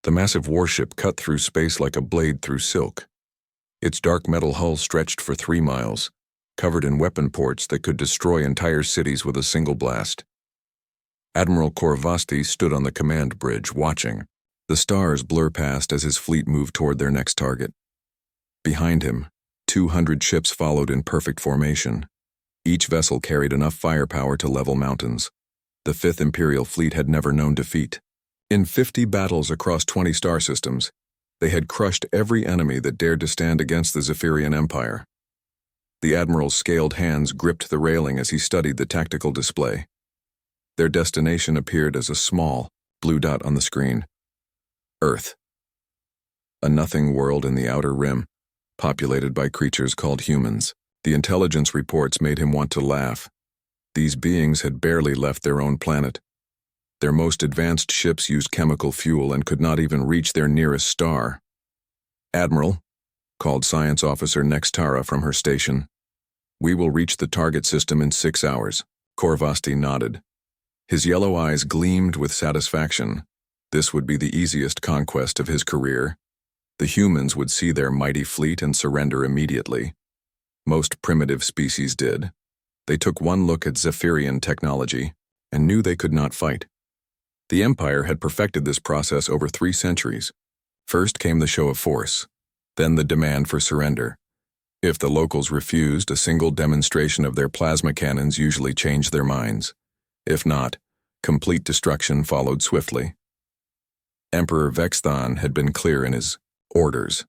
The massive warship cut through space like a blade through silk. Its dark metal hull stretched for 3 miles, covered in weapon ports that could destroy entire cities with a single blast. Admiral Korvasti stood on the command bridge, watching. The stars blur past as his fleet moved toward their next target. Behind him, 200 ships followed in perfect formation. Each vessel carried enough firepower to level mountains. The 5th Imperial fleet had never known defeat. In 50 battles across 20 star systems, they had crushed every enemy that dared to stand against the Zetherian Empire. The Admiral's scaled hands gripped the railing as he studied the tactical display. Their destination appeared as a small, blue dot on the screen. Earth. A nothing world in the outer rim, populated by creatures called humans. The intelligence reports made him want to laugh. These beings had barely left their own planet. Their most advanced ships used chemical fuel and could not even reach their nearest star. "Admiral," called Science Officer Nextara from her station. "We will reach the target system in 6 hours." Korvasti nodded. His yellow eyes gleamed with satisfaction. This would be the easiest conquest of his career. The humans would see their mighty fleet and surrender immediately. Most primitive species did. They took one look at Zetherian technology and knew they could not fight. The Empire had perfected this process over 3 centuries. First came the show of force, then the demand for surrender. If the locals refused, a single demonstration of their plasma cannons usually changed their minds. If not, complete destruction followed swiftly. Emperor Vexthon had been clear in his orders.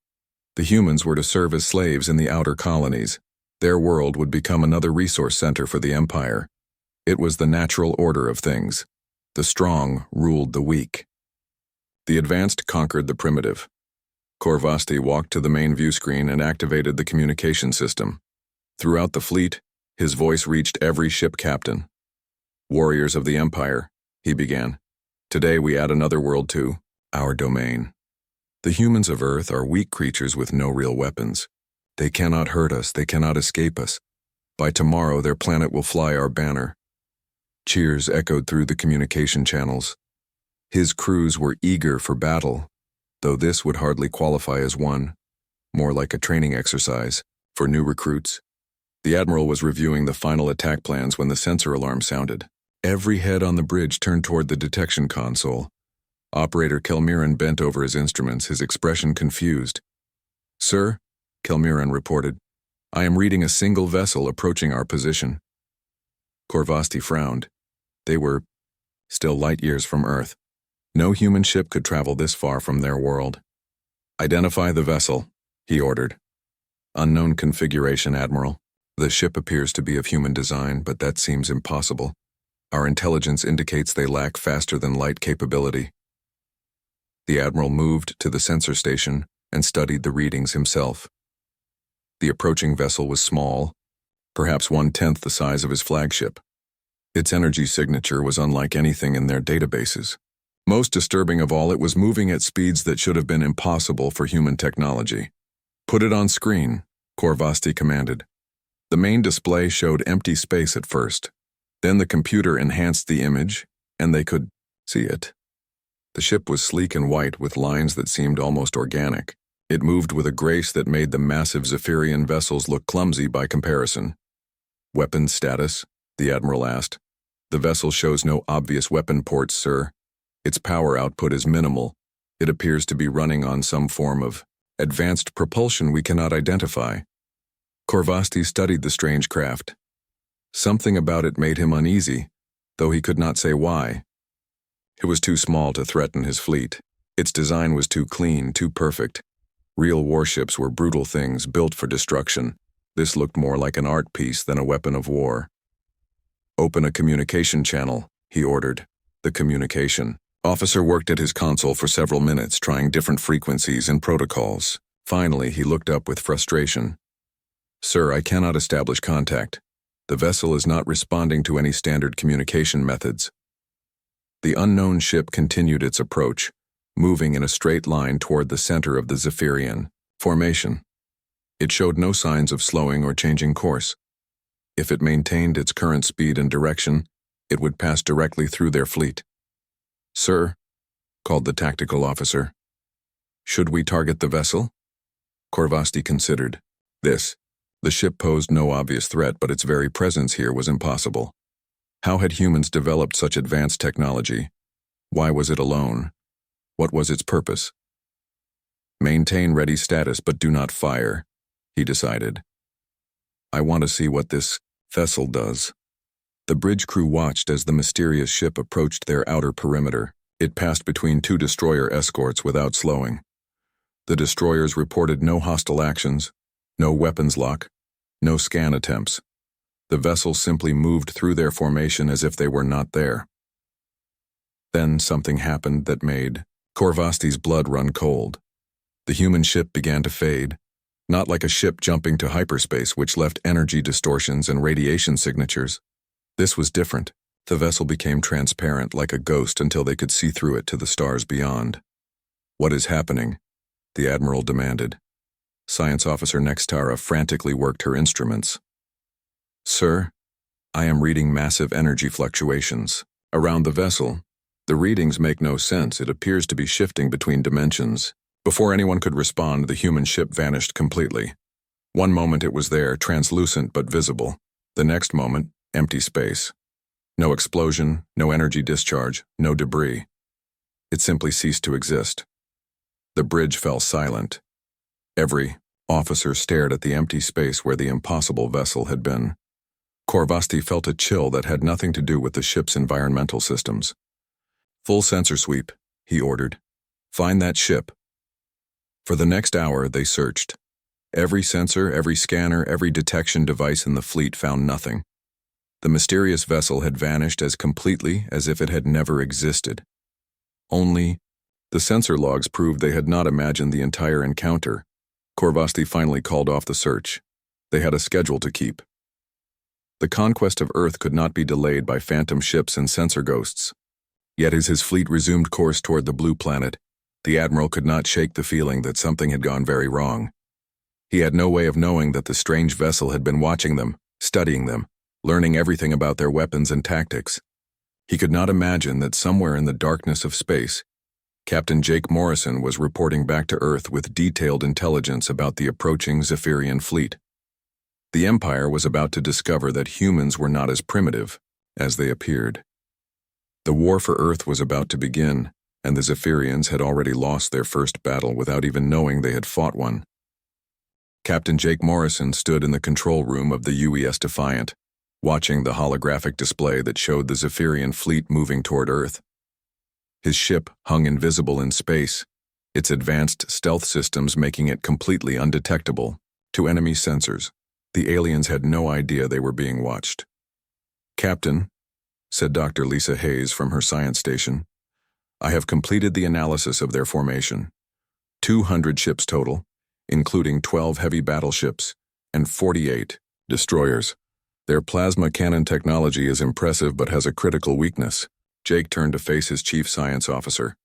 The humans were to serve as slaves in the outer colonies. Their world would become another resource center for the Empire. It was the natural order of things. The strong ruled the weak. The advanced conquered the primitive. Korvasti walked to the main view screen and activated the communication system. Throughout the fleet, his voice reached every ship captain. "Warriors of the Empire," he began. "Today we add another world to our domain. The humans of Earth are weak creatures with no real weapons. They cannot hurt us, they cannot escape us. By tomorrow their planet will fly our banner." Cheers echoed through the communication channels. His crews were eager for battle, though this would hardly qualify as one, more like a training exercise for new recruits. The Admiral was reviewing the final attack plans when the sensor alarm sounded. Every head on the bridge turned toward the detection console. Operator Kelmiran bent over his instruments, his expression confused. "Sir," Kelmiran reported, "I am reading a single vessel approaching our position." Korvasti frowned. They were still light years from Earth. No human ship could travel this far from their world. "Identify the vessel," he ordered. "Unknown configuration, Admiral. The ship appears to be of human design, but that seems impossible. Our intelligence indicates they lack faster-than-light capability." The Admiral moved to the sensor station and studied the readings himself. The approaching vessel was small, perhaps 1/10 the size of his flagship. Its energy signature was unlike anything in their databases. Most disturbing of all, it was moving at speeds that should have been impossible for human technology. "Put it on screen," Korvasti commanded. The main display showed empty space at first. Then the computer enhanced the image, and they could see it. The ship was sleek and white with lines that seemed almost organic. It moved with a grace that made the massive Zetherian vessels look clumsy by comparison. "Weapons status?" the Admiral asked. "The vessel shows no obvious weapon ports, sir. Its power output is minimal. It appears to be running on some form of advanced propulsion we cannot identify." Korvasti studied the strange craft. Something about it made him uneasy, though he could not say why. It was too small to threaten his fleet. Its design was too clean, too perfect. Real warships were brutal things built for destruction. This looked more like an art piece than a weapon of war. "Open a communication channel," he ordered. The communication officer worked at his console for several minutes, trying different frequencies and protocols. Finally, he looked up with frustration. "Sir, I cannot establish contact. The vessel is not responding to any standard communication methods." The unknown ship continued its approach, moving in a straight line toward the center of the Zetherian formation. It showed no signs of slowing or changing course. If it maintained its current speed and direction, it would pass directly through their fleet. "Sir," called the tactical officer. Should we target the vessel? Korvasti considered. The ship posed no obvious threat, but its very presence here was impossible. How had humans developed such advanced technology? Why was it alone? What was its purpose? Maintain ready status, but do not fire, he decided. I want to see what this vessel does. The bridge crew watched as the mysterious ship approached their outer perimeter. It passed between two destroyer escorts without slowing. The destroyers reported no hostile actions, no weapons lock, no scan attempts. The vessel simply moved through their formation as if they were not there. Then something happened that made Korvasti's blood run cold. The human ship began to fade, not like a ship jumping to hyperspace which left energy distortions and radiation signatures. This was different. The vessel became transparent like a ghost until they could see through it to the stars beyond. What is happening? The Admiral demanded. Science Officer Nextara frantically worked her instruments. Sir, I am reading massive energy fluctuations. Around the vessel, the readings make no sense. It appears to be shifting between dimensions. Before anyone could respond, the human ship vanished completely. One moment it was there, translucent but visible. The next moment, empty space. No explosion, no energy discharge, no debris. It simply ceased to exist. The bridge fell silent. Every officer stared at the empty space where the impossible vessel had been. Korvasti felt a chill that had nothing to do with the ship's environmental systems. Full sensor sweep, he ordered. Find that ship. For the next hour, they searched. Every sensor, every scanner, every detection device in the fleet found nothing. The mysterious vessel had vanished as completely as if it had never existed. Only the sensor logs proved they had not imagined the entire encounter. Korvasti finally called off the search. They had a schedule to keep. The conquest of Earth could not be delayed by phantom ships and sensor ghosts. Yet as his fleet resumed course toward the blue planet, the Admiral could not shake the feeling that something had gone very wrong. He had no way of knowing that the strange vessel had been watching them, studying them, learning everything about their weapons and tactics. He could not imagine that somewhere in the darkness of space, Captain Jake Morrison was reporting back to Earth with detailed intelligence about the approaching Zetherian fleet. The Empire was about to discover that humans were not as primitive as they appeared. The war for Earth was about to begin, and the Zetherians had already lost their first battle without even knowing they had fought one. Captain Jake Morrison stood in the control room of the UES Defiant, watching the holographic display that showed the Zetherian fleet moving toward Earth. His ship hung invisible in space, its advanced stealth systems making it completely undetectable to enemy sensors. The aliens had no idea they were being watched. Captain, said Dr. Lisa Hayes from her science station, I have completed the analysis of their formation. 200 ships total, including 12 heavy battleships and 48 destroyers. Their plasma cannon technology is impressive but has a critical weakness. Jake turned to face his chief science officer.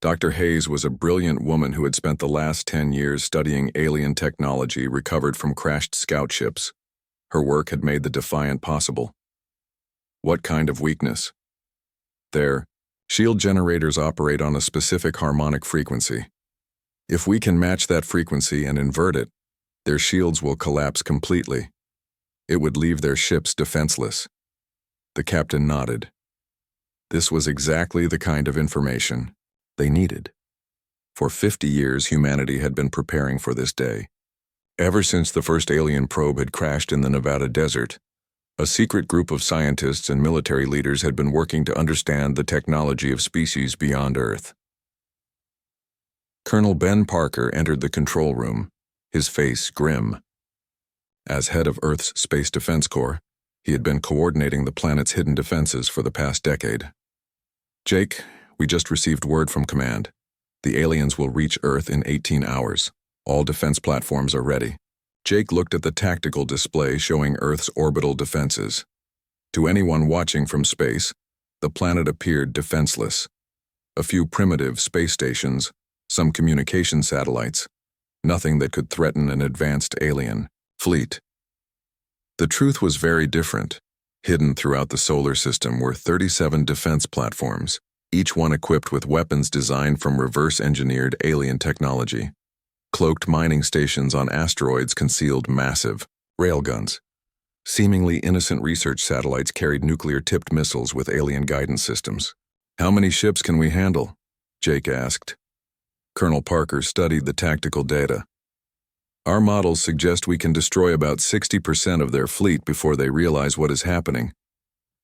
Dr. Hayes was a brilliant woman who had spent the last 10 years studying alien technology recovered from crashed scout ships. Her work had made the Defiant possible. What kind of weakness? Their shield generators operate on a specific harmonic frequency. If we can match that frequency and invert it, their shields will collapse completely. It would leave their ships defenseless. The captain nodded. This was exactly the kind of information they needed. For 50 years, humanity had been preparing for this day. Ever since the first alien probe had crashed in the Nevada desert, a secret group of scientists and military leaders had been working to understand the technology of species beyond Earth. Colonel Ben Parker entered the control room, his face grim. As head of Earth's Space Defense Corps, he had been coordinating the planet's hidden defenses for the past decade. Jake, we just received word from command. The aliens will reach Earth in 18 hours. All defense platforms are ready. Jake looked at the tactical display showing Earth's orbital defenses. To anyone watching from space, the planet appeared defenseless. A few primitive space stations, some communication satellites, nothing that could threaten an advanced alien fleet. The truth was very different. Hidden throughout the solar system were 37 defense platforms, each one equipped with weapons designed from reverse-engineered alien technology. Cloaked mining stations on asteroids concealed massive railguns. Seemingly innocent research satellites carried nuclear-tipped missiles with alien guidance systems. "How many ships can we handle?" Jake asked. Colonel Parker studied the tactical data. "Our models suggest we can destroy about 60% of their fleet before they realize what is happening.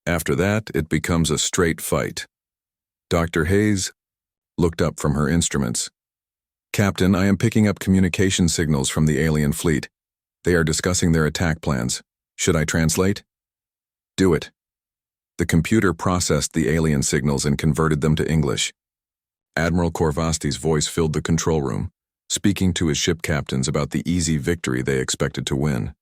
After that, it becomes a straight fight." Dr. Hayes looked up from her instruments. "Captain, I am picking up communication signals from the alien fleet. They are discussing their attack plans. Should I translate?" "Do it." The computer processed the alien signals and converted them to English. Admiral Korvasti's voice filled the control room, speaking to his ship captains about the easy victory they expected to win.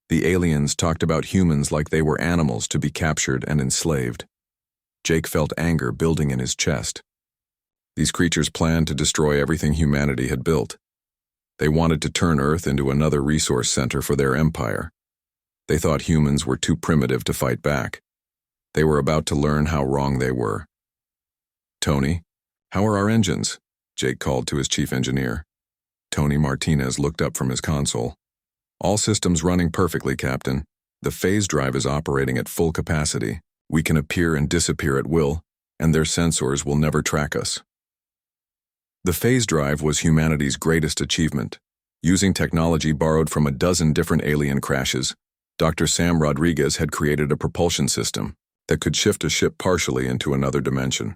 The aliens talked about humans like they were animals to be captured and enslaved. Jake felt anger building in his chest. These creatures planned to destroy everything humanity had built. They wanted to turn Earth into another resource center for their empire. They thought humans were too primitive to fight back. They were about to learn how wrong they were. "Tony, how are our engines?" Jake called to his chief engineer. Tony Martinez looked up from his console. "All systems running perfectly, Captain. The phase drive is operating at full capacity. We can appear and disappear at will, and their sensors will never track us." The phase drive was humanity's greatest achievement. Using technology borrowed from a dozen different alien crashes, Dr. Sam Rodriguez had created a propulsion system that could shift a ship partially into another dimension.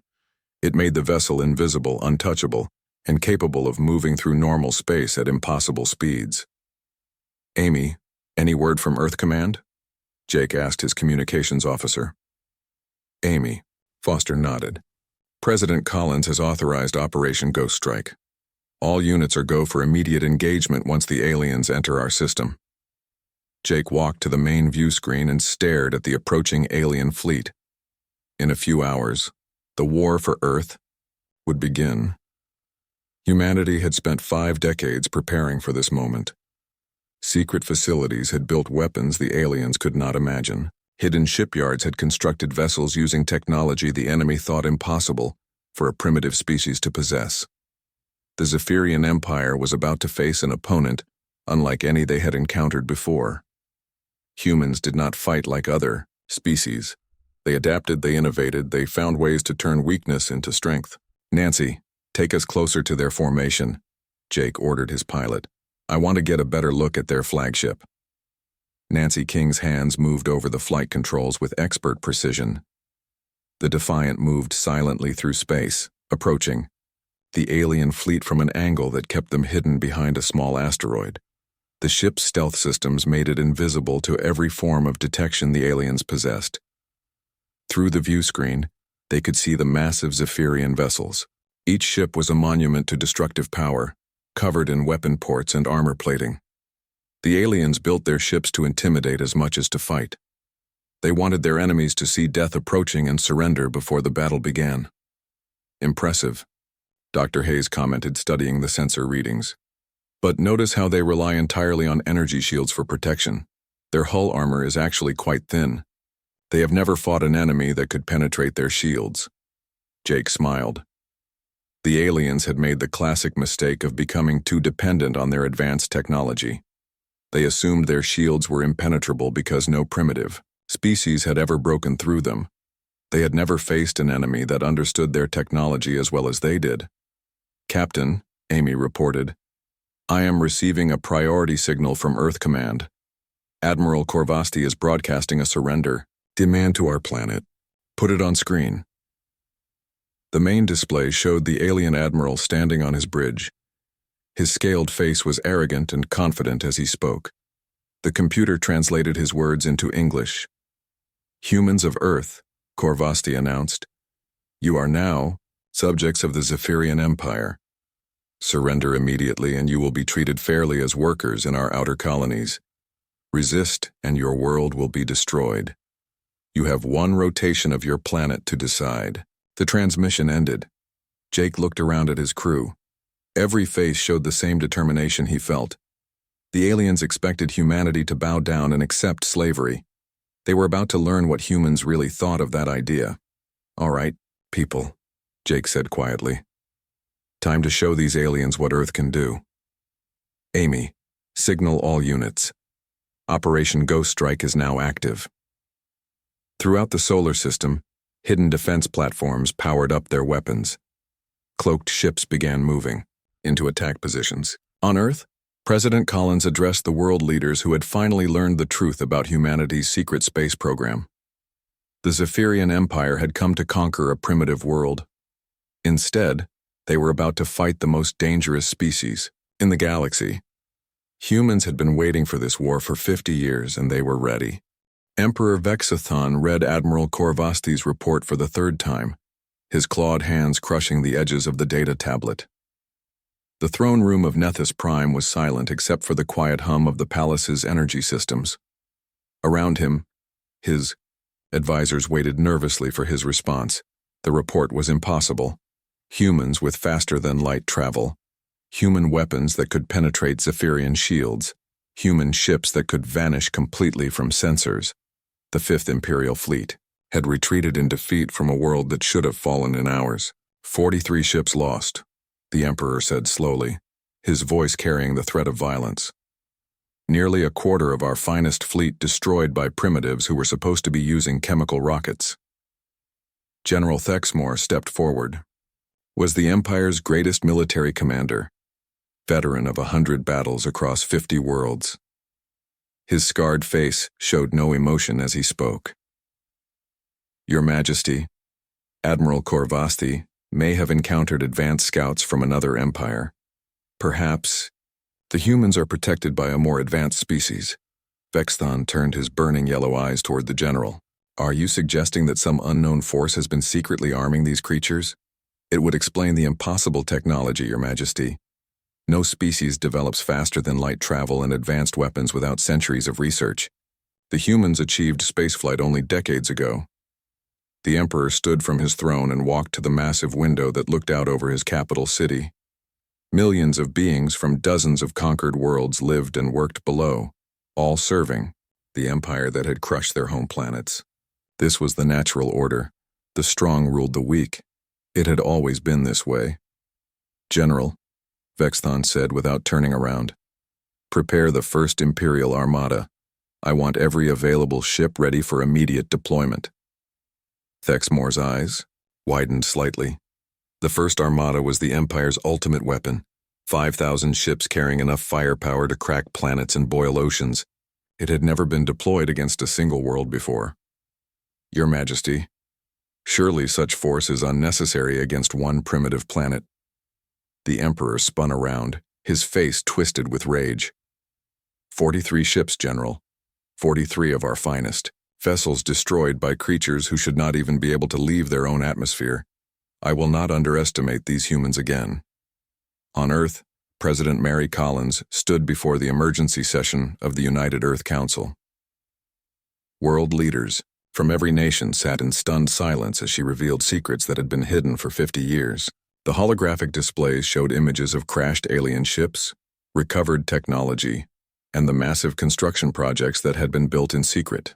It made the vessel invisible, untouchable, and capable of moving through normal space at impossible speeds. "Amy, any word from Earth Command?" Jake asked his communications officer. "Amy," Foster nodded. "President Collins has authorized Operation Ghost Strike. All units are go for immediate engagement once the aliens enter our system." Jake walked to the main view screen and stared at the approaching alien fleet. In a few hours, the war for Earth would begin. Humanity had spent 5 decades preparing for this moment. Secret facilities had built weapons the aliens could not imagine. Hidden shipyards had constructed vessels using technology the enemy thought impossible for a primitive species to possess. The Zetherian Empire was about to face an opponent unlike any they had encountered before. Humans did not fight like other species. They adapted, they innovated, they found ways to turn weakness into strength. "Nancy, take us closer to their formation," Jake ordered his pilot. "I want to get a better look at their flagship." Nancy King's hands moved over the flight controls with expert precision. The Defiant moved silently through space, approaching the alien fleet from an angle that kept them hidden behind a small asteroid. The ship's stealth systems made it invisible to every form of detection the aliens possessed. Through the view screen, they could see the massive Zetherian vessels. Each ship was a monument to destructive power, covered in weapon ports and armor plating. The aliens built their ships to intimidate as much as to fight. They wanted their enemies to see death approaching and surrender before the battle began. "Impressive," Dr. Hayes commented, studying the sensor readings. "But notice how they rely entirely on energy shields for protection. Their hull armor is actually quite thin. They have never fought an enemy that could penetrate their shields." Jake smiled. The aliens had made the classic mistake of becoming too dependent on their advanced technology. They assumed their shields were impenetrable because no primitive species had ever broken through them. They had never faced an enemy that understood their technology as well as they did. "Captain," Amy reported, "I am receiving a priority signal from Earth Command. Admiral Korvasti is broadcasting a surrender demand to our planet. Put it on screen." The main display showed the alien admiral standing on his bridge. His scaled face was arrogant and confident as he spoke. The computer translated his words into English. "Humans of Earth," Korvasti announced, "you are now subjects of the Zetherian Empire. Surrender immediately and you will be treated fairly as workers in our outer colonies. Resist and your world will be destroyed. You have one rotation of your planet to decide." The transmission ended. Jake looked around at his crew. Every face showed the same determination he felt. The aliens expected humanity to bow down and accept slavery. They were about to learn what humans really thought of that idea. "All right, people, Jake said quietly. Time to show these aliens what Earth can do. Amy, signal all units. Operation Ghost Strike is now active. Throughout the solar system, hidden defense platforms powered up their weapons. Cloaked ships began moving into attack positions. On Earth, President Collins addressed the world leaders who had finally learned the truth about humanity's secret space program. The Zetherian Empire had come to conquer a primitive world. Instead, they were about to fight the most dangerous species in the galaxy. Humans had been waiting for this war for 50 years, and they were ready. Emperor Vexathon read Admiral Korvasti's report for the third time, his clawed hands crushing the edges of the data tablet. The throne room of Nethys Prime was silent except for the quiet hum of the palace's energy systems. Around him, his advisors waited nervously for his response. The report was impossible. Humans with faster-than-light travel, human weapons that could penetrate Zetherian shields, human ships that could vanish completely from sensors. The Fifth Imperial Fleet had retreated in defeat from a world that should have fallen in hours. 43 ships lost, the Emperor said slowly, his voice carrying the threat of violence. Nearly a quarter of our finest fleet destroyed by primitives who were supposed to be using chemical rockets. General Thexmore stepped forward. Was the Empire's greatest military commander, veteran of 100 battles across 50 worlds. His scarred face showed no emotion as he spoke. Your Majesty, Admiral Korvasti may have encountered advanced scouts from another empire. Perhaps the humans are protected by a more advanced species. Vexthon turned his burning yellow eyes toward the general. Are you suggesting that some unknown force has been secretly arming these creatures? It would explain the impossible technology, Your Majesty. No species develops faster-than-light travel and advanced weapons without centuries of research. The humans achieved spaceflight only decades ago. The Emperor stood from his throne and walked to the massive window that looked out over his capital city. Millions of beings from dozens of conquered worlds lived and worked below, all serving the empire that had crushed their home planets. This was the natural order. The strong ruled the weak. It had always been this way. General, Vexthon said without turning around, prepare the first Imperial Armada. I want every available ship ready for immediate deployment. Thexmore's eyes widened slightly. The first Armada was the Empire's ultimate weapon, 5,000 ships carrying enough firepower to crack planets and boil oceans. It had never been deployed against a single world before. Your Majesty, surely such force is unnecessary against one primitive planet. The Emperor spun around, his face twisted with rage. 43 ships, General. 43 of our finest. Vessels destroyed by creatures who should not even be able to leave their own atmosphere. I will not underestimate these humans again. On Earth, President Mary Collins stood before the emergency session of the United Earth Council. World leaders from every nation sat in stunned silence as she revealed secrets that had been hidden for 50 years. The holographic displays showed images of crashed alien ships, recovered technology, and the massive construction projects that had been built in secret.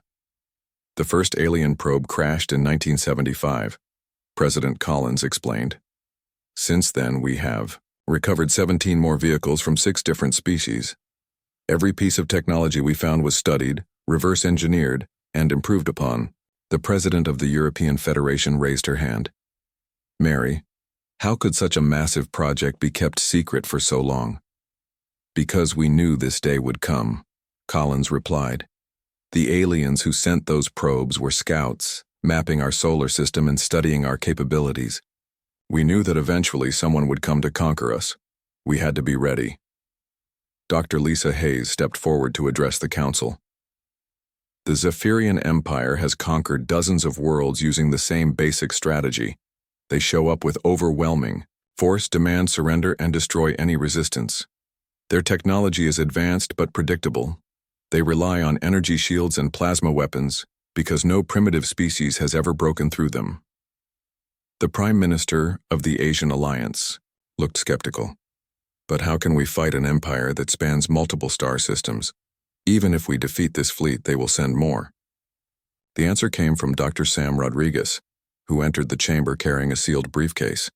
The first alien probe crashed in 1975, President Collins explained. Since then, we have recovered 17 more vehicles from 6 different species. Every piece of technology we found was studied, reverse-engineered, and improved upon. The president of the European Federation raised her hand. Mary, how could such a massive project be kept secret for so long? Because we knew this day would come, Collins replied. The aliens who sent those probes were scouts, mapping our solar system and studying our capabilities. We knew that eventually someone would come to conquer us. We had to be ready. Dr. Lisa Hayes stepped forward to address the council. The Zetherian Empire has conquered dozens of worlds using the same basic strategy. They show up with overwhelming force, demand surrender, and destroy any resistance. Their technology is advanced but predictable. They rely on energy shields and plasma weapons because no primitive species has ever broken through them. The Prime Minister of the Asian Alliance looked skeptical. But how can we fight an empire that spans multiple star systems? Even if we defeat this fleet, they will send more. The answer came from Dr. Sam Rodriguez, who entered the chamber carrying a sealed briefcase.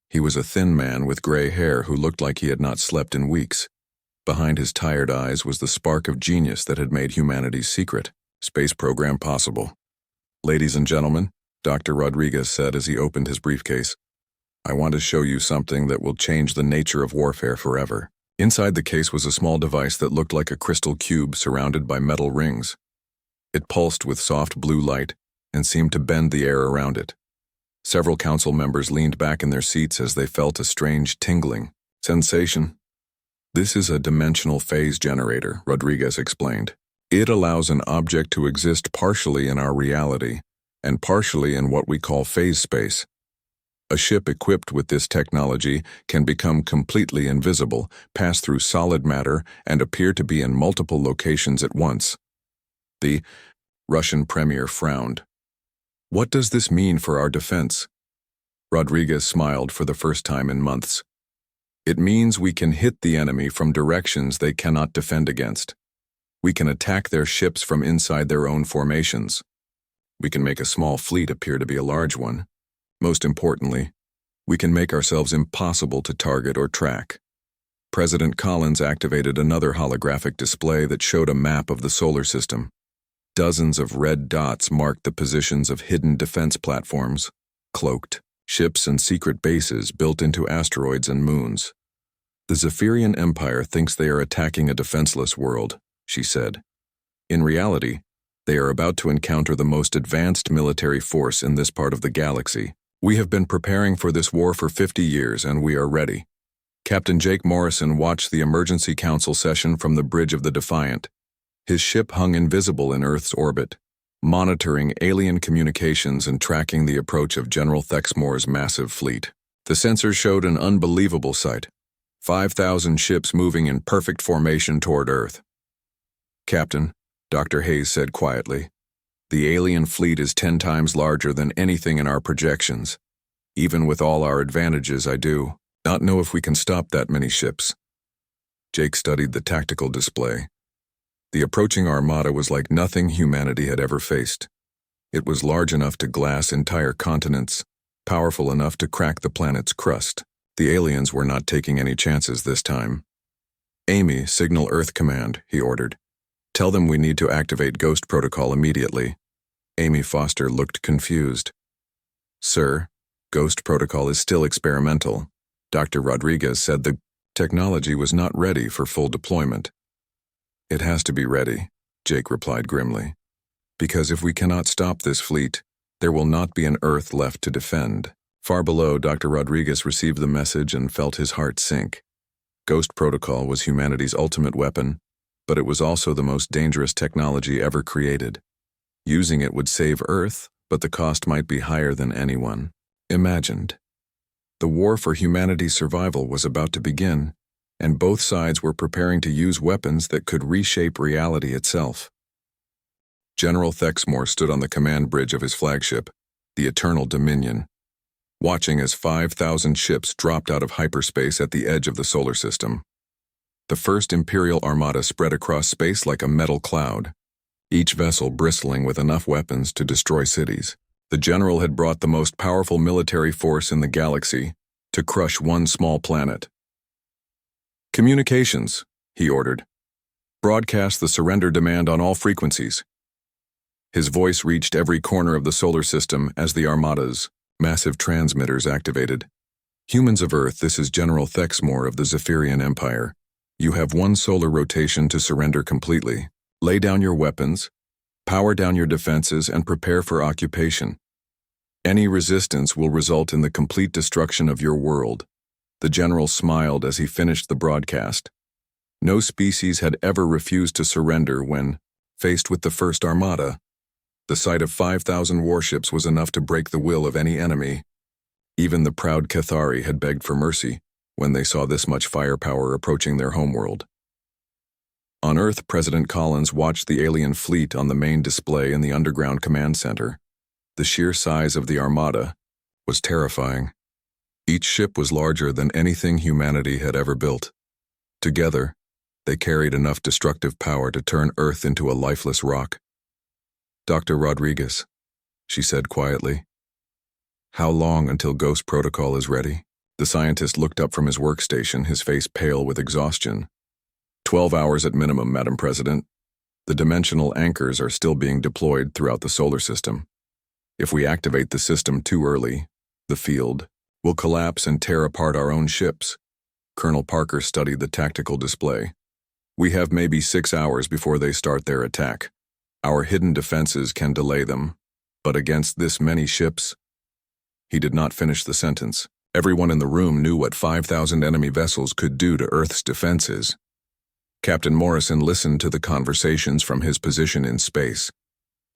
He was a thin man with gray hair who looked like he had not slept in weeks. Behind his tired eyes was the spark of genius that had made humanity's secret space program possible. "Ladies and gentlemen," Dr. Rodriguez said as he opened his briefcase, "I want to show you something that will change the nature of warfare forever." Inside the case was a small device that looked like a crystal cube surrounded by metal rings. It pulsed with soft blue light and seemed to bend the air around it. Several council members leaned back in their seats as they felt a strange tingling sensation. "This is a dimensional phase generator," Rodriguez explained. "It allows an object to exist partially in our reality and partially in what we call phase space. A ship equipped with this technology can become completely invisible, pass through solid matter, and appear to be in multiple locations at once." The Russian premier frowned. "What does this mean for our defense?" Rodriguez smiled for the first time in months. "It means we can hit the enemy from directions they cannot defend against. We can attack their ships from inside their own formations. We can make a small fleet appear to be a large one. Most importantly, we can make ourselves impossible to target or track." President Collins activated another holographic display that showed a map of the solar system. Dozens of red dots marked the positions of hidden defense platforms, cloaked ships and secret bases built into asteroids and moons. "The Zetherian Empire thinks they are attacking a defenseless world," she said. "In reality, they are about to encounter the most advanced military force in this part of the galaxy. We have been preparing for this war for 50 years, and we are ready." Captain Jake Morrison watched the emergency council session from the bridge of the Defiant. His ship hung invisible in Earth's orbit, monitoring alien communications and tracking the approach of General Thexmore's massive fleet. The sensors showed an unbelievable sight: 5,000 ships moving in perfect formation toward Earth. "Captain," Dr. Hayes said quietly, "the alien fleet is 10 times larger than anything in our projections. Even with all our advantages, I do not know if we can stop that many ships." Jake studied the tactical display. The approaching armada was like nothing humanity had ever faced. It was large enough to glass entire continents, powerful enough to crack the planet's crust. The aliens were not taking any chances this time. "Amy, signal Earth Command," he ordered. "Tell them we need to activate Ghost Protocol immediately." Amy Foster looked confused. "Sir, Ghost Protocol is still experimental." Dr. Rodriguez said the technology was not ready for full deployment. "It has to be ready," Jake replied grimly. "Because if we cannot stop this fleet, there will not be an Earth left to defend." Far below, Dr. Rodriguez received the message and felt his heart sink. Ghost Protocol was humanity's ultimate weapon, but it was also the most dangerous technology ever created. Using it would save Earth, but the cost might be higher than anyone imagined. The war for humanity's survival was about to begin, and both sides were preparing to use weapons that could reshape reality itself. General Thexmore stood on the command bridge of his flagship, the Eternal Dominion, watching as 5,000 ships dropped out of hyperspace at the edge of the solar system. The first Imperial armada spread across space like a metal cloud, each vessel bristling with enough weapons to destroy cities. The general had brought the most powerful military force in the galaxy to crush one small planet. "Communications," he ordered. "Broadcast the surrender demand on all frequencies." His voice reached every corner of the solar system as the armada's massive transmitters activated. "Humans of Earth, this is General Thexmore of the Zetherian Empire. You have one solar rotation to surrender completely. Lay down your weapons, power down your defenses, and prepare for occupation. Any resistance will result in the complete destruction of your world." The general smiled as he finished the broadcast. No species had ever refused to surrender when faced with the first armada. The sight of 5,000 warships was enough to break the will of any enemy. Even the proud Cathari had begged for mercy when they saw this much firepower approaching their homeworld. On Earth, President Collins watched the alien fleet on the main display in the underground command center. The sheer size of the armada was terrifying. Each ship was larger than anything humanity had ever built. Together, they carried enough destructive power to turn Earth into a lifeless rock. "Dr. Rodriguez," she said quietly, How long until Ghost Protocol is ready? The scientist looked up from his workstation, his face pale with exhaustion. 12 hours at minimum, Madam President. The dimensional anchors are still being deployed throughout the solar system. If we activate the system too early, the field will collapse and tear apart our own ships. Colonel Parker studied the tactical display. We have maybe 6 hours before they start their attack. Our hidden defenses can delay them, but against this many ships... He did not finish the sentence. Everyone in the room knew what 5,000 enemy vessels could do to Earth's defenses. Captain Morrison listened to the conversations from his position in space.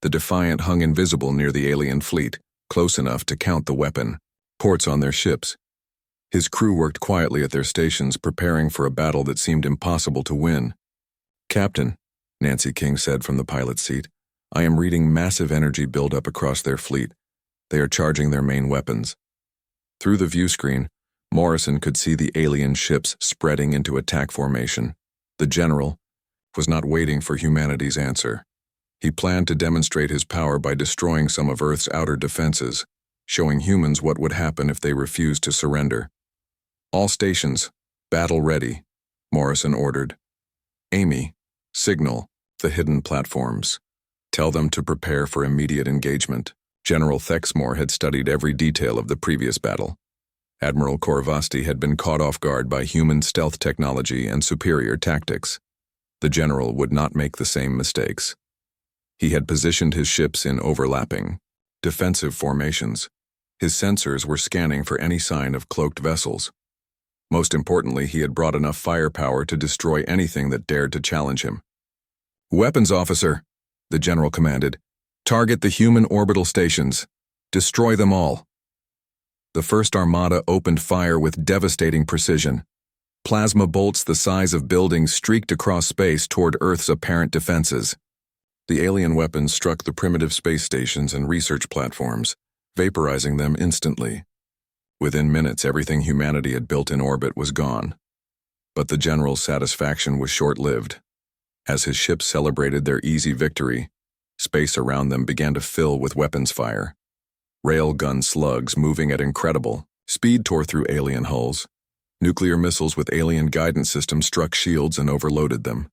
The Defiant hung invisible near the alien fleet, close enough to count the weapon ports on their ships. His crew worked quietly at their stations, preparing for a battle that seemed impossible to win. "Captain," Nancy King said from the pilot's seat, "I am reading massive energy buildup across their fleet. They are charging their main weapons." Through the view screen, Morrison could see the alien ships spreading into attack formation. The general was not waiting for humanity's answer. He planned to demonstrate his power by destroying some of Earth's outer defenses, showing humans what would happen if they refused to surrender. "All stations, battle ready," Morrison ordered. "Amy, signal the hidden platforms. Tell them to prepare for immediate engagement." General Thexmore had studied every detail of the previous battle. Admiral Korvasti had been caught off guard by human stealth technology and superior tactics. The general would not make the same mistakes. He had positioned his ships in overlapping, defensive formations. His sensors were scanning for any sign of cloaked vessels. Most importantly, he had brought enough firepower to destroy anything that dared to challenge him. "Weapons officer," the general commanded. "Target the human orbital stations. Destroy them all." The first armada opened fire with devastating precision. Plasma bolts the size of buildings streaked across space toward Earth's apparent defenses. The alien weapons struck the primitive space stations and research platforms, vaporizing them instantly. Within minutes, everything humanity had built in orbit was gone. But the general's satisfaction was short-lived. As his ships celebrated their easy victory, space around them began to fill with weapons fire. Railgun slugs moving at incredible speed tore through alien hulls. Nuclear missiles with alien guidance systems struck shields and overloaded them.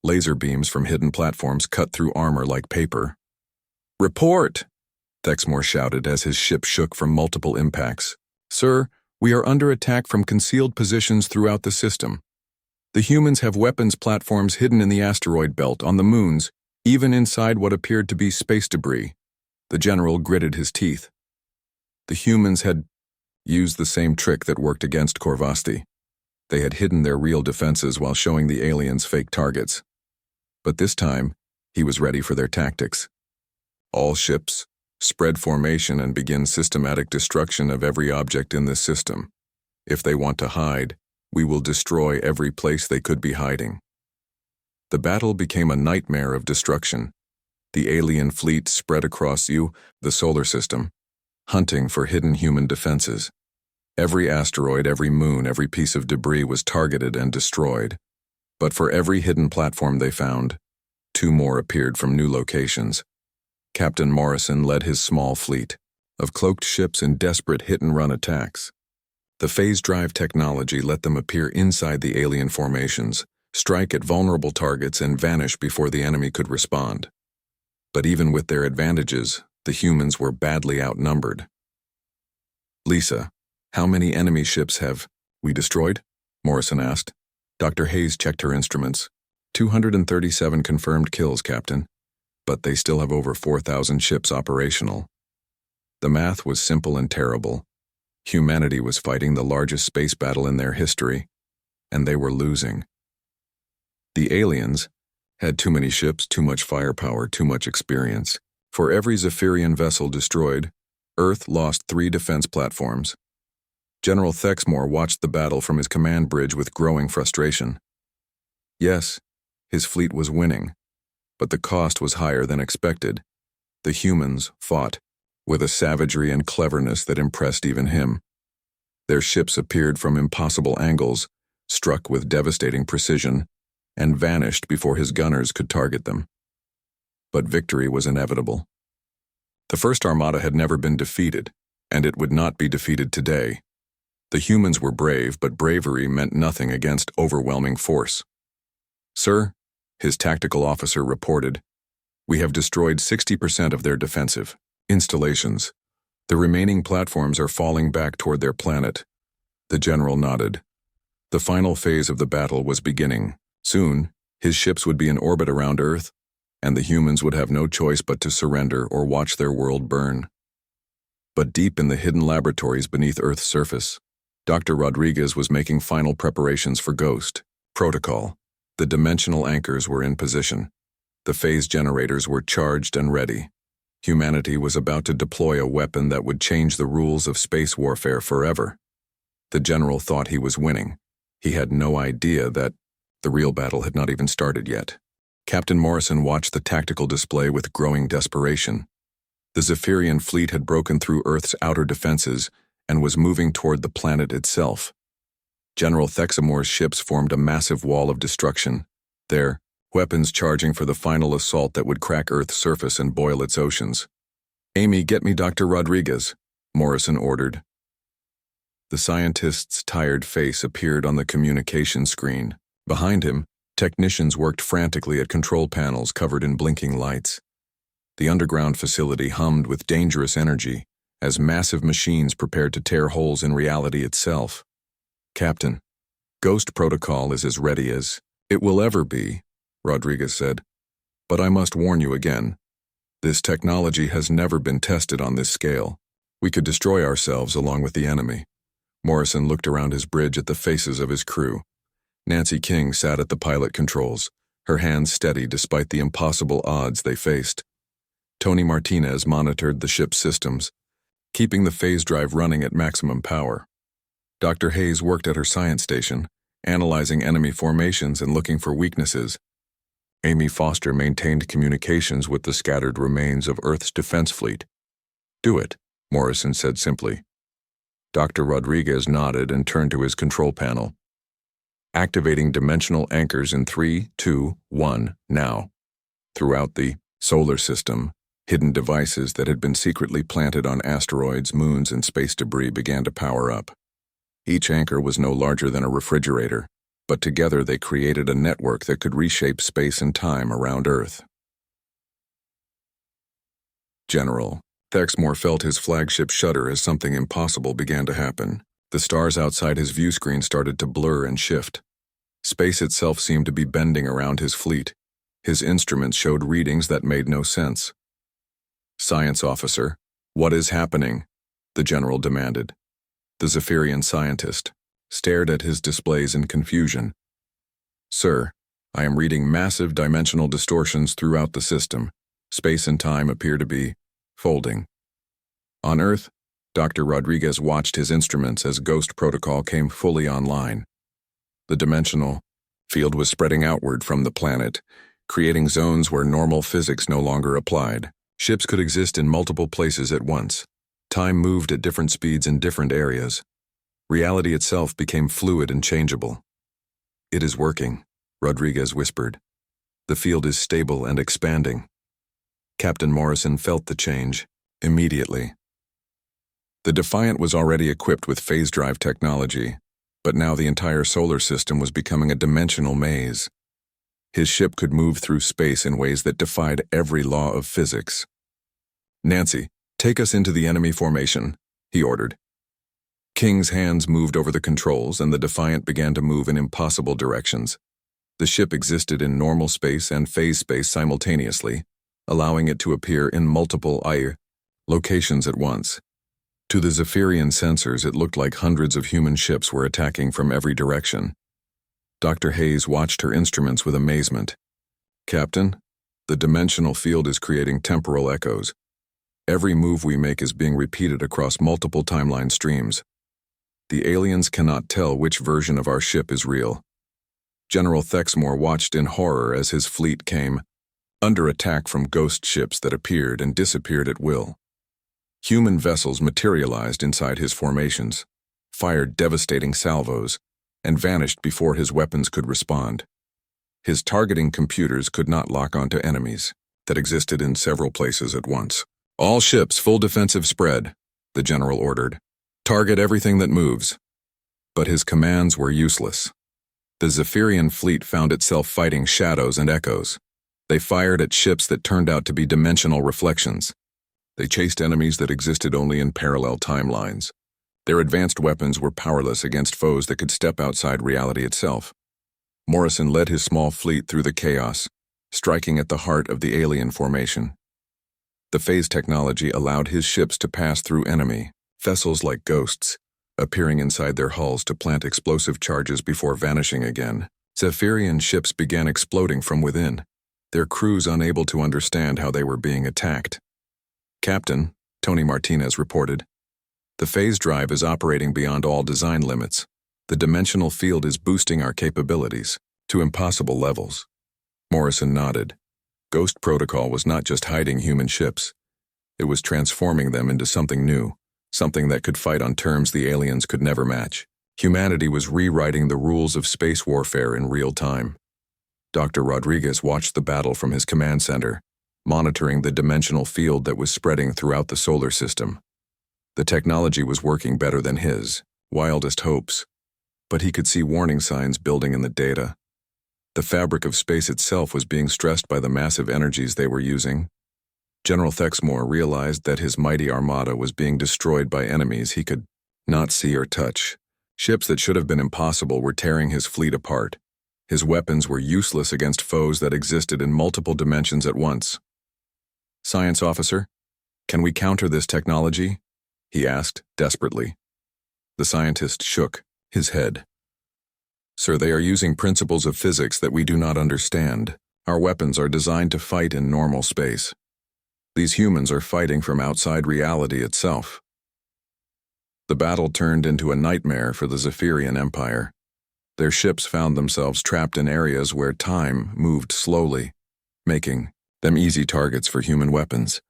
Laser beams from hidden platforms cut through armor like paper. "Report!" Thexmore shouted as his ship shook from multiple impacts. "Sir, we are under attack from concealed positions throughout the system. The humans have weapons platforms hidden in the asteroid belt, on the moons, even inside what appeared to be space debris." The general gritted his teeth. The humans had used the same trick that worked against Korvasti. They had hidden their real defenses while showing the aliens fake targets. But this time, he was ready for their tactics. "All ships, spread formation and begin systematic destruction of every object in this system. If they want to hide, we will destroy every place they could be hiding." The battle became a nightmare of destruction. The alien fleet spread across the solar system, hunting for hidden human defenses. Every asteroid, every moon, every piece of debris was targeted and destroyed. But for every hidden platform they found, 2 more appeared from new locations. Captain Morrison led his small fleet of cloaked ships in desperate hit-and-run attacks. The phase drive technology let them appear inside the alien formations, strike at vulnerable targets, and vanish before the enemy could respond. But even with their advantages, the humans were badly outnumbered. "Lisa, how many enemy ships have we destroyed?" Morrison asked. Dr. Hayes checked her instruments. 237 confirmed kills, Captain. But they still have over 4,000 ships operational. The math was simple and terrible. Humanity was fighting the largest space battle in their history, and they were losing. The aliens had too many ships, too much firepower, too much experience. For every Zetherian vessel destroyed, Earth lost 3 defense platforms. General Thexmore watched the battle from his command bridge with growing frustration. Yes, his fleet was winning, but the cost was higher than expected. The humans fought with a savagery and cleverness that impressed even him. Their ships appeared from impossible angles, struck with devastating precision, and vanished before his gunners could target them. But victory was inevitable. The first armada had never been defeated. and it would not be defeated today. The humans were brave, but bravery meant nothing against overwhelming force. "Sir," his tactical officer reported, "we have destroyed 60% of their defensive installations. The remaining platforms are falling back toward their planet." The general nodded. The final phase of the battle was beginning. Soon, his ships would be in orbit around Earth, and the humans would have no choice but to surrender or watch their world burn. But deep in the hidden laboratories beneath Earth's surface, Dr. Rodriguez was making final preparations for Ghost Protocol. The dimensional anchors were in position. The phase generators were charged and ready. Humanity was about to deploy a weapon that would change the rules of space warfare forever. The general thought he was winning. He had no idea that the real battle had not even started yet. Captain Morrison watched the tactical display with growing desperation. The Zetherian fleet had broken through Earth's outer defenses and was moving toward the planet itself. General Thexamore's ships formed a massive wall of destruction, their weapons charging for the final assault that would crack Earth's surface and boil its oceans. "Amy, get me Dr. Rodriguez," Morrison ordered. The scientist's tired face appeared on the communication screen. Behind him, technicians worked frantically at control panels covered in blinking lights. The underground facility hummed with dangerous energy as massive machines prepared to tear holes in reality itself. "Captain, Ghost Protocol is as ready as it will ever be," Rodriguez said. "But I must warn you again. This technology has never been tested on this scale. We could destroy ourselves along with the enemy." Morrison looked around his bridge at the faces of his crew. Nancy King sat at the pilot controls, her hands steady despite the impossible odds they faced. Tony Martinez monitored the ship's systems, keeping the phase drive running at maximum power. Dr. Hayes worked at her science station, analyzing enemy formations and looking for weaknesses. Amy Foster maintained communications with the scattered remains of Earth's defense fleet. "Do it," Morrison said simply. Dr. Rodriguez nodded and turned to his control panel. "Activating dimensional anchors in 3, 2, 1, now." Throughout the solar system, hidden devices that had been secretly planted on asteroids, moons, and space debris began to power up. Each anchor was no larger than a refrigerator, but together they created a network that could reshape space and time around Earth. General Thexmore felt his flagship shudder as something impossible began to happen. The stars outside his view screen started to blur and shift. Space itself seemed to be bending around his fleet. His instruments showed readings that made no sense. "Science officer, what is happening?" the general demanded. The Zetherian scientist stared at his displays in confusion. "Sir, I am reading massive dimensional distortions throughout the system. Space and time appear to be folding." On Earth, Dr. Rodriguez watched his instruments as Ghost Protocol came fully online. The dimensional field was spreading outward from the planet, creating zones where normal physics no longer applied. Ships could exist in multiple places at once. Time moved at different speeds in different areas. Reality itself became fluid and changeable. "It is working," Rodriguez whispered. "The field is stable and expanding." Captain Morrison felt the change immediately. The Defiant was already equipped with phase drive technology, but now the entire solar system was becoming a dimensional maze. His ship could move through space in ways that defied every law of physics. "Nancy, take us into the enemy formation," he ordered. King's hands moved over the controls and the Defiant began to move in impossible directions. The ship existed in normal space and phase space simultaneously, allowing it to appear in multiple locations at once. To the Zetherian sensors, it looked like hundreds of human ships were attacking from every direction. Dr. Hayes watched her instruments with amazement. "Captain, the dimensional field is creating temporal echoes. Every move we make is being repeated across multiple timeline streams. The aliens cannot tell which version of our ship is real." General Thexmore watched in horror as his fleet came under attack from ghost ships that appeared and disappeared at will. Human vessels materialized inside his formations, fired devastating salvos, and vanished before his weapons could respond. His targeting computers could not lock onto enemies that existed in several places at once. "All ships, full defensive spread," the general ordered. Target everything that moves. But his commands were useless. The Zetherian fleet found itself fighting shadows and echoes. They fired at ships that turned out to be dimensional reflections. They chased enemies that existed only in parallel timelines. Their advanced weapons were powerless against foes that could step outside reality itself. Morrison led his small fleet through the chaos, striking at the heart of the alien formation. The phase technology allowed his ships to pass through enemy vessels like ghosts, appearing inside their hulls to plant explosive charges before vanishing again. Zetherian ships began exploding from within, their crews unable to understand how they were being attacked. Captain, Tony Martinez reported, the phase drive is operating beyond all design limits. The dimensional field is boosting our capabilities to impossible levels. Morrison nodded. Ghost Protocol was not just hiding human ships. It was transforming them into something new, something that could fight on terms the aliens could never match. Humanity was rewriting the rules of space warfare in real time. Dr. Rodriguez watched the battle from his command center, monitoring the dimensional field that was spreading throughout the solar system. The technology was working better than his wildest hopes, but he could see warning signs building in the data. The fabric of space itself was being stressed by the massive energies they were using. General Thexmore realized that his mighty armada was being destroyed by enemies he could not see or touch. Ships that should have been impossible were tearing his fleet apart. His weapons were useless against foes that existed in multiple dimensions at once. Science officer, can we counter this technology? He asked, desperately. The scientist shook his head. Sir, they are using principles of physics that we do not understand. Our weapons are designed to fight in normal space. These humans are fighting from outside reality itself. The battle turned into a nightmare for the Zetherian Empire. Their ships found themselves trapped in areas where time moved slowly, making them easy targets for human weapons.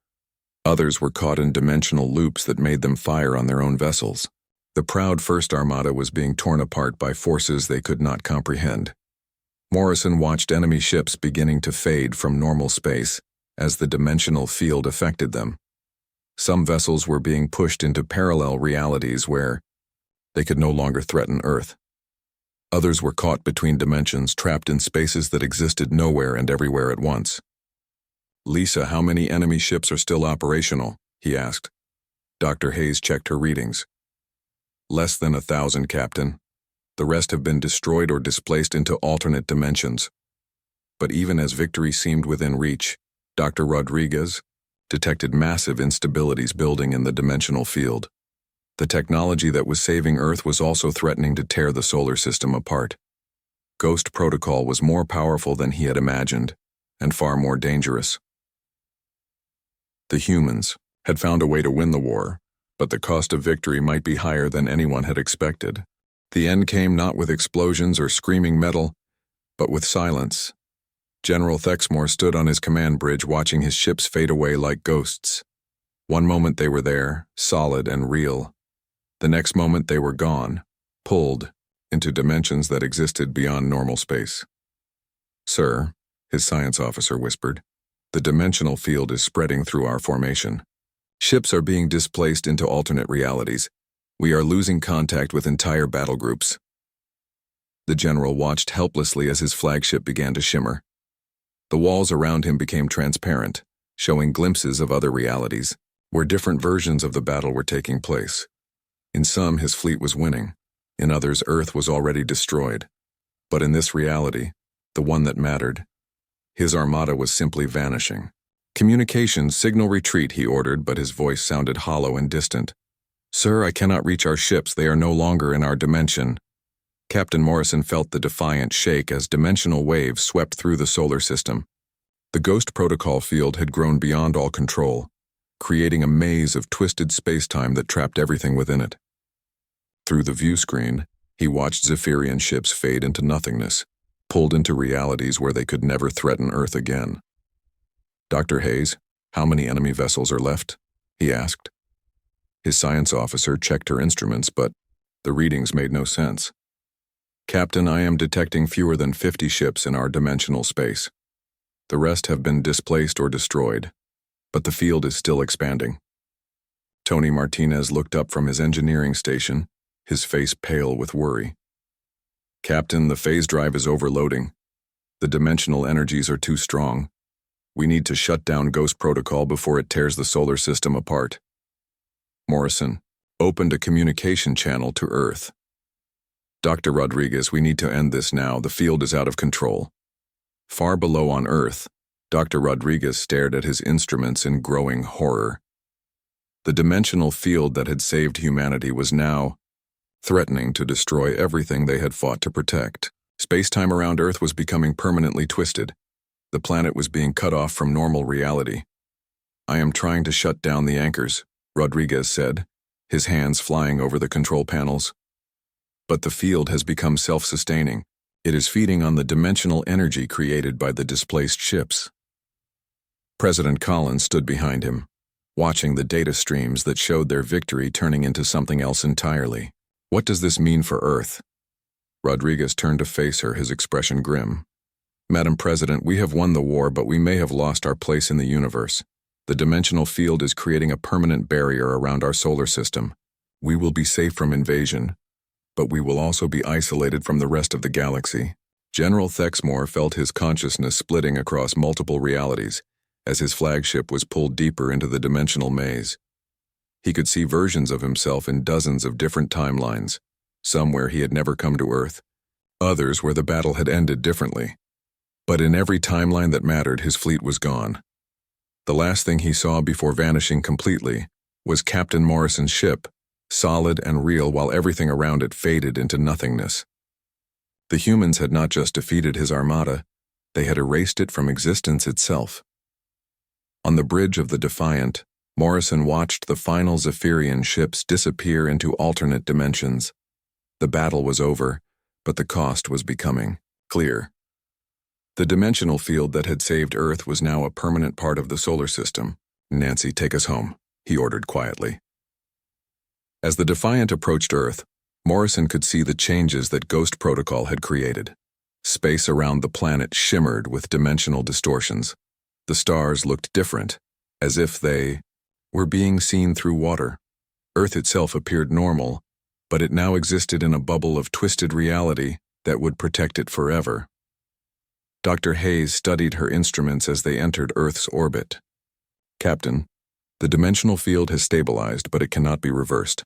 Others were caught in dimensional loops that made them fire on their own vessels. The proud First Armada was being torn apart by forces they could not comprehend. Morrison watched enemy ships beginning to fade from normal space as the dimensional field affected them. Some vessels were being pushed into parallel realities where they could no longer threaten Earth. Others were caught between dimensions, trapped in spaces that existed nowhere and everywhere at once. Lisa, how many enemy ships are still operational? He asked. Dr. Hayes checked her readings. Less than 1,000, Captain. The rest have been destroyed or displaced into alternate dimensions. But even as victory seemed within reach, Dr. Rodriguez detected massive instabilities building in the dimensional field. The technology that was saving Earth was also threatening to tear the solar system apart. Ghost Protocol was more powerful than he had imagined, and far more dangerous. The humans had found a way to win the war, but the cost of victory might be higher than anyone had expected. The end came not with explosions or screaming metal, but with silence. General Thexmore stood on his command bridge watching his ships fade away like ghosts. One moment they were there, solid and real. The next moment they were gone, pulled into dimensions that existed beyond normal space. Sir, his science officer whispered, the dimensional field is spreading through our formation. Ships are being displaced into alternate realities. We are losing contact with entire battle groups. The general watched helplessly as his flagship began to shimmer. The walls around him became transparent, showing glimpses of other realities, where different versions of the battle were taking place. In some, his fleet was winning. In others, Earth was already destroyed. But in this reality, the one that mattered, his armada was simply vanishing. Communications, signal retreat, he ordered, but his voice sounded hollow and distant. Sir, I cannot reach our ships. They are no longer in our dimension. Captain Morrison felt the defiant shake as dimensional waves swept through the solar system. The Ghost Protocol field had grown beyond all control, creating a maze of twisted space-time that trapped everything within it. Through the view screen, he watched Zetherian ships fade into nothingness, pulled into realities where they could never threaten Earth again. Dr. Hayes, how many enemy vessels are left? He asked. His science officer checked her instruments, but the readings made no sense. Captain, I am detecting fewer than 50 ships in our dimensional space. The rest have been displaced or destroyed, but the field is still expanding. Tony Martinez looked up from his engineering station, his face pale with worry. "Captain, the phase drive is overloading. The dimensional energies are too strong. We need to shut down Ghost Protocol before it tears the solar system apart." Morrison opened a communication channel to Earth. "Dr. Rodriguez, we need to end this now. The field is out of control." Far below on Earth, Dr. Rodriguez stared at his instruments in growing horror. The dimensional field that had saved humanity was now threatening to destroy everything they had fought to protect. Space-time around Earth was becoming permanently twisted. The planet was being cut off from normal reality. "I am trying to shut down the anchors," Rodriguez said, his hands flying over the control panels. "But the field has become self-sustaining. It is feeding on the dimensional energy created by the displaced ships." President Collins stood behind him, watching the data streams that showed their victory turning into something else entirely. "What does this mean for Earth?" Rodriguez turned to face her, his expression grim. "Madam President, we have won the war, but we may have lost our place in the universe. The dimensional field is creating a permanent barrier around our solar system. We will be safe from invasion, but we will also be isolated from the rest of the galaxy." General Thexmore felt his consciousness splitting across multiple realities as his flagship was pulled deeper into the dimensional maze. He could see versions of himself in dozens of different timelines, some where he had never come to Earth, others where the battle had ended differently. But in every timeline that mattered, his fleet was gone. The last thing he saw before vanishing completely was Captain Morrison's ship, solid and real while everything around it faded into nothingness. The humans had not just defeated his armada, they had erased it from existence itself. On the bridge of the Defiant, Morrison watched the final Zetherian ships disappear into alternate dimensions. The battle was over, but the cost was becoming clear. The dimensional field that had saved Earth was now a permanent part of the solar system. "Nancy, take us home," he ordered quietly. As the Defiant approached Earth, Morrison could see the changes that Ghost Protocol had created. Space around the planet shimmered with dimensional distortions. The stars looked different, as if they were being seen through water. Earth itself appeared normal, but it now existed in a bubble of twisted reality that would protect it forever. Dr. Hayes studied her instruments as they entered Earth's orbit. "Captain, the dimensional field has stabilized, but it cannot be reversed.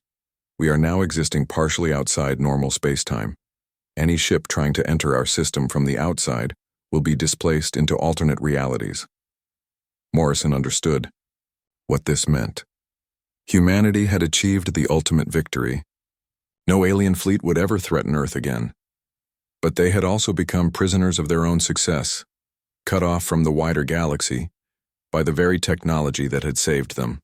We are now existing partially outside normal space-time. Any ship trying to enter our system from the outside will be displaced into alternate realities." Morrison understood what this meant. Humanity had achieved the ultimate victory. No alien fleet would ever threaten Earth again. But they had also become prisoners of their own success, cut off from the wider galaxy by the very technology that had saved them.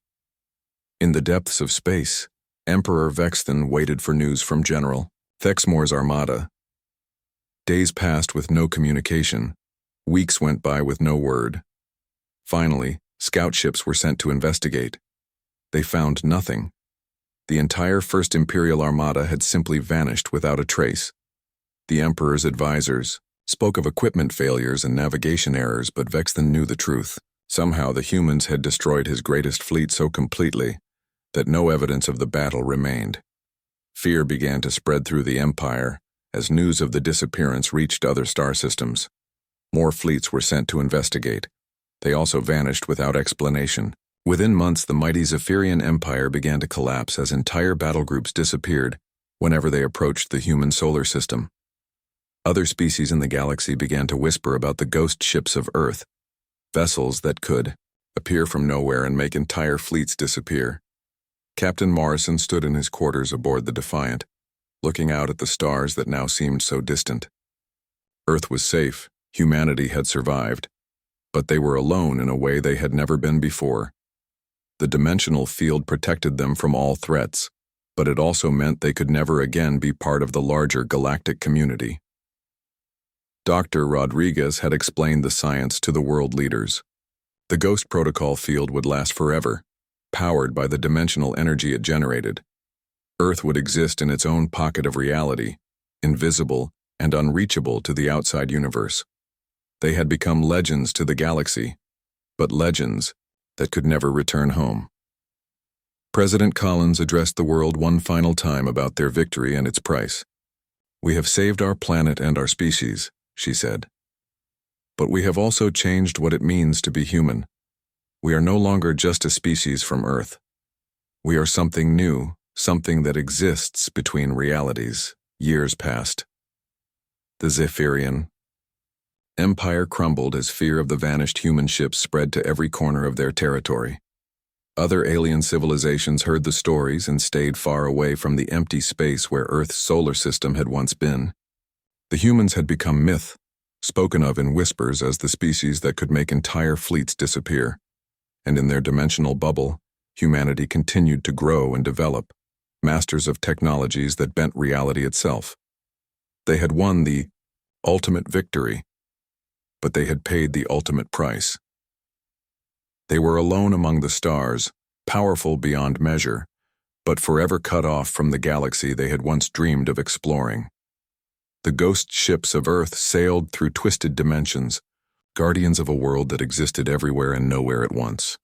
In the depths of space, Emperor Vexton waited for news from General Thexmore's armada. Days passed with no communication. Weeks went by with no word. Finally, scout ships were sent to investigate. They found nothing. The entire First Imperial Armada had simply vanished without a trace. The Emperor's advisors spoke of equipment failures and navigation errors, but Vexton knew the truth. Somehow the humans had destroyed his greatest fleet so completely that no evidence of the battle remained. Fear began to spread through the Empire as news of the disappearance reached other star systems. More fleets were sent to investigate. They also vanished without explanation. Within months, the mighty Zetherian Empire began to collapse as entire battle groups disappeared whenever they approached the human solar system. Other species in the galaxy began to whisper about the ghost ships of Earth, vessels that could appear from nowhere and make entire fleets disappear. Captain Morrison stood in his quarters aboard the Defiant, looking out at the stars that now seemed so distant. Earth was safe, humanity had survived, but they were alone in a way they had never been before. The dimensional field protected them from all threats, but it also meant they could never again be part of the larger galactic community. Dr. Rodriguez had explained the science to the world leaders. The Ghost Protocol field would last forever, powered by the dimensional energy it generated. Earth would exist in its own pocket of reality, invisible and unreachable to the outside universe. They had become legends to the galaxy, but legends that could never return home. President Collins addressed the world one final time about their victory and its price. "We have saved our planet and our species," she said. "But we have also changed what it means to be human. We are no longer just a species from Earth. We are something new, something that exists between realities, years past." The Zetherian Empire crumbled as fear of the vanished human ships spread to every corner of their territory. Other alien civilizations heard the stories and stayed far away from the empty space where Earth's solar system had once been. The humans had become myth, spoken of in whispers as the species that could make entire fleets disappear. And in their dimensional bubble, humanity continued to grow and develop, masters of technologies that bent reality itself. They had won the ultimate victory, but they had paid the ultimate price. They were alone among the stars, powerful beyond measure, but forever cut off from the galaxy they had once dreamed of exploring. The ghost ships of Earth sailed through twisted dimensions, guardians of a world that existed everywhere and nowhere at once.